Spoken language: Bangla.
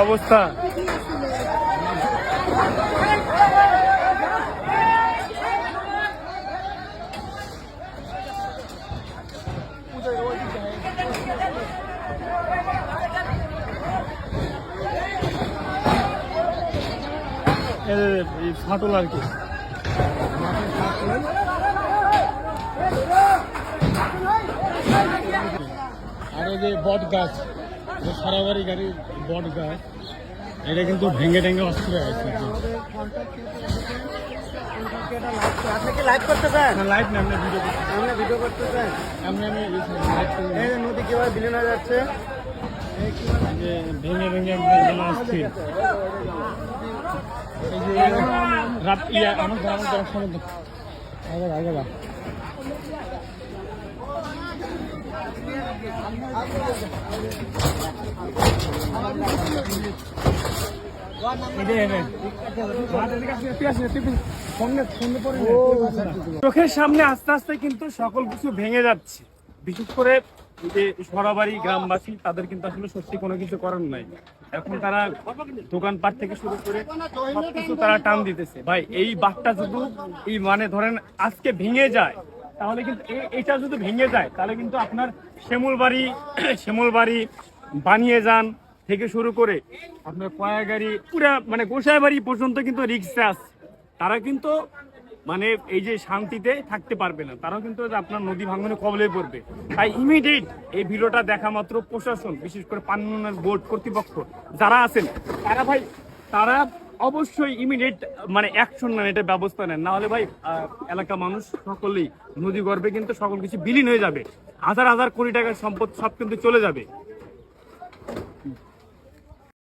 অবস্থা ফাটল আর কি আর এই যে বট গাছ সারাবাড়ি গাড়ির বট গাছ এটা কিন্তু ভেঙে ভেঙে অস্ত্র আছে। আপনি কি লাইভ করতে চান? লাইভ না, আমরা ভিডিও করতে চাই। আমরা ভিডিও করতে চাই। আমি এই যে নদী কিভাবে বিলীন হয়ে যাচ্ছে, ভেঙে ভেঙে আসছে। এই যে রাত আমার গ্রামের সমুদ্র আগে চোখের সামনে আস্তে আস্তে কিন্তু সকল কিছু ভেঙে যাচ্ছে। বিশেষ করে যে সরাবাড়ি গ্রামবাসী তাদের কিন্তু আসলে সত্যি কোনো কিছু করার নাই। এখন তারা দোকানপাট থেকে শুরু করে সবকিছু তারা টান দিতেছে। ভাই এই বাঁধটা যদি এই মানে ধরেন আজকে ভেঙে যায়, তাহলে কিন্তু এটা যদি ভেঙে যায় তাহলে কিন্তু আপনার শ্যামলবাড়ি বানিয়ে যান থেকে শুরু করে আপনার কয়াগাড়ি পুরা মানে গোসাইবাড়ি পর্যন্ত কিন্তু রিক্সা আছে। তারা কিন্তু মানে এই যে শান্তিতে থাকতে পারবে না, তারাও কিন্তু আপনার নদী ভাঙনে কবলে পড়বে। তাই ইমিডিয়েট এই ভিডিওটা দেখা মাত্র প্রশাসন, বিশেষ করে পানি উন্নয়ন বোর্ড কর্তৃপক্ষ যারা আছেন তারা অবশ্যই ইমিডিয়েট মানে অ্যাকশন নেন, এটা ব্যবস্থা নেন। না হলে ভাই এলাকা মানুষ সকলেই নদী গর্ভে কিন্তু সকল কিছু বিলীন হয়ে যাবে। হাজার হাজার কোটি টাকার সম্পদ সব কিন্তু চলে যাবে।